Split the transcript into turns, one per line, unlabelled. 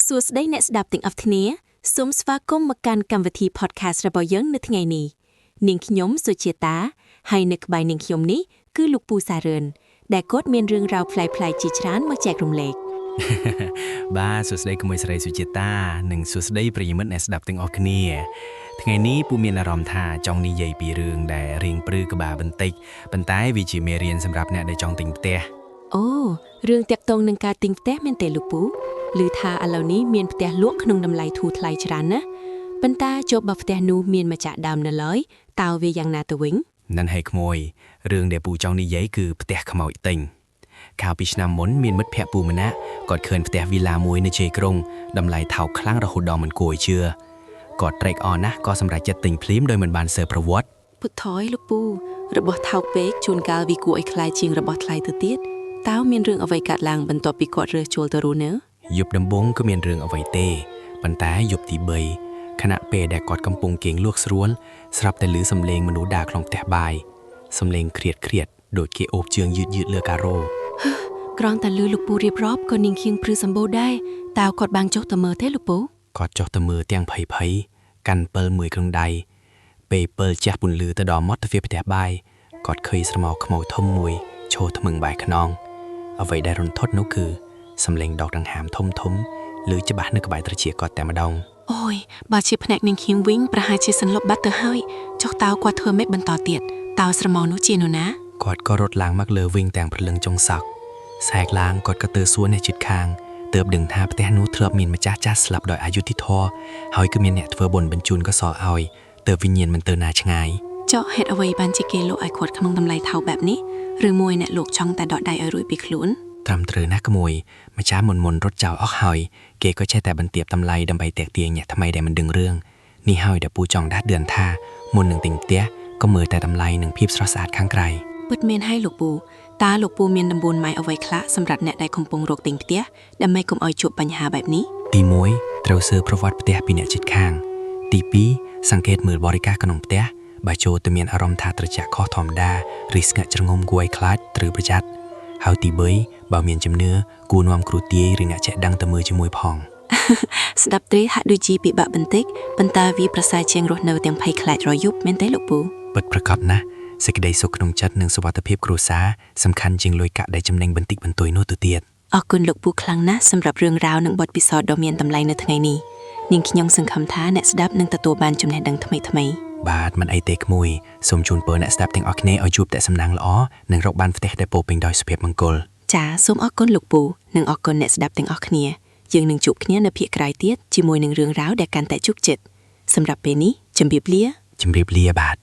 សួស្តីអ្នកស្ដាប់ទាំងអស់គ្នាសូមស្វាគមន៍មកកាន់កម្មវិធី podcast របស់យើងនៅថ្ងៃនេះនាងខ្ញុំសុជាតាហើយនៅក្បែរនាងខ្ញុំនេះគឺលោកពូសារឿនដែលគាត់មានរឿងរ៉ាវប្លែកៗជាច្រើនមកចែករំលែក
បាទសួស្តីក្មួយស្រីសុជាតានិងសួស្តីប្រិយមិត្តអ្នកស្ដាប់ទាំងអស់គ្នាថ្ងៃនេះពូមានអារម្មណ៍ថាចង់និយាយពីរឿងដែលរៀងព្រឺក្បាលបន្តិចប៉ុន្តែវាជាមេរៀនសម្រាប់អ្នកដែលចង់ទិញផ្ទះ
អូរឿងតាក់ទងនឹងការទិញផ្ទះមែនទេលោកពូឮថាឥឡូវនេះមានផ្ទះលក់ក្នុងតម្លៃធូរថ្លៃច្រើនណាស់ប៉ុន្តែចុះបើផ្ទះនោះមានម្ចាស់ដើមនៅឡើយតើវាយ៉ាងណាទៅវិញ
នឹងឲ្យក្មួយរឿងដែលពូចង់និយាយគឺផ្ទះខ្មោចទិញកាលពីឆ្នាំមុនមានមិត្តភ័ក្តិពូម្នាក់គាត់ឃើញផ្ទះវីឡាមួយនៅជ័យក្រុងតម្លៃថោកខ្លាំងរហូតដល់មិនគួរឲ្យជឿគាត់ត្រេកអរណាស់ក៏សម្រេចចិត្តទិញភ្លាមដោយមិនបានស៊ើបប្រវត្តិ
ពុទ្ធថយលោកពូរបស់ថោកពេកជួនកាលវាគួរឲ្យខ្លាចជាងរបស់ថ្លៃទៅទៀតតើមានរឿងអ្វីកើតឡើងបន្ទាប់ពីគាត់រើសចូលទៅរស់នៅ
យប់ដំបូងក៏មានរឿងអ្វីទេប៉ុន្តែយប់ទី3ខណៈពេលដែលគាត់កំពុងគេងលក់ស្រួលស្រាប់តែឮសំឡេងមនុស្សដើរក្នុងផ្ទះបាយសំឡេងគ្រៀតដូចគេអូបជើងយឺតលើការ៉ូ
ក្រងតែឮលោកពូរៀបរាប់ក៏នាងខៀងព្រឺសម្បូរដែរតើគាត់បានចុះទៅមើលទេលោកពូ
គាត់ចុះទៅមើលទាំងភ័យកាន់ពិលមួយក្នុងដៃពេលពិលជះពន្លឺទៅដល់មាត់ទ្វារផ្ទះបាយគាត់ឃើញស្រមោលខ្មៅធំមួយឈរថ្មឹងបាយខ្នងអ្វីដែលរន្ធត់នោះគឺសំឡេងដកដង្ហើមធំឮច្បាស់នៅក្បែរត្រចៀកគាត់តែម្ដង
អូយបើជាភ្នាក់នាងខៀងវិញប្រហែលជាសន្លប់បាត់ទៅហើយចុះតើគាត់ធ្វើម៉េចបន្តទៀតតើស្រមោលនោះជានរណា
គាត់ក៏រត់ឡើងមកលើវិញទាំងព្រលឹងចុងសក់សែកឡើងគាត់ក៏ទៅសួរអ្នកជិតខាងទើបដឹងថាផ្ទះនោះធ្លាប់មានម្ចាស់ចាស់ស្លាប់ដោយអយុត្តិធម៌ហើយគឺមានអ្នកធ្វើបុណ្យបញ្ជូនក៏សល់ឲ្យទើបវិញ្ញាណមិនទៅណាឆ្ងាយ
ចុះហេតុអ្វីបានជាគេលក់ឲ្យគាត់ក្នុងតម្លៃថោកបែបនេះឬមួយអ្នកលក់ចង់តែដកដៃឲ្យរួចពីខ្លួន
ត្រឹមត្រូវណាស់ក្មួយម្ចាស់មុនរត់ចោលអស់ហើយគេក៏ចេះតែបន្ទាបតម្លៃដើម្បីទាក់ទាញអ្នកថ្មីដែលមិនដឹងរឿងនេះហើយដែលពូចង់ដាស់តឿនថាមុននឹងទិញផ្ទះក៏មើលតែតម្លៃនិងភាពស្រស់ស្អាតខាងក្រៅ
ពិតមែនហើយលោកពូតើលោកពូមានដំបូន្មានអ្វីខ្លះសម្រាប់អ្នកដែលកំពុងរកទិញផ្ទះដើម្បីកុំឲ្យជួបបញ្ហាបែបនេះ
ទី1ត្រូវស៊ើបប្រវត្តិផ្ទះពីអ្នកជិតខាងទី2សង្កេតមើលបរិក្ខារក្នុងផ្ទះបើចូលទៅមានអារម្មណ៍ថាត្រជាក់ខុសធម្មតាឬស្ងាត់ជ្រងំគួរឲ្យខ្លាចត្រូវប្រយ័ត្នហើយទី3បើមានជំនឿគួរនាំគ្រូទាយឬអ្នកចេះដឹងទៅមើលជាមួយផង
ស្ដាប់ទេហាក់ដូចជាពិបាកបន្តិចប៉ុន្តែវាប្រសើរជាងរស់នៅទាំងភ័យខ្លាចរយប់មែនទេលោកពូ
ពិតប្រាកដណាស់សេចក្តីសុខក្នុងចិត្តនិងសុវត្ថិភាពគ្រួសារសំខាន់ជាងលុយកាក់ដែលចំណេញបន្តិចបន្តួចនោះទៅទៀត
អរគុណលោកពូខ្លាំងណាស់សម្រាប់រឿងរ៉ាវនិងបទពិសោធន៍ដ៏មានតម្លៃនៅថ្ងៃនេះនាងខ្ញុំសង្ឃឹមថាអ្នកស្ដាប់នឹងទទួលបានចំណេះដឹងថ្មី
បាទមិនអីទេក្មួយសូមជូនពរអ្នកស្ដាប់ទាំងអស់គ្នាឲ្យជួបតែសំណាងល្អនិងរកបានផ្ទះដែលពោរពេញដោយសុភមង្គល
ចាសសូមអរគុណលោកពូនិងអរគុណអ្នកស្ដាប់ទាំងអស់គ្នាយើងនឹងជួបគ្នានៅភាគក្រោយទៀតជាមួយនឹងរឿងរ៉ាវដែលកាន់តែជោគជ័យសម្រាប់ពេលនេះជម្រាបលា
បាទ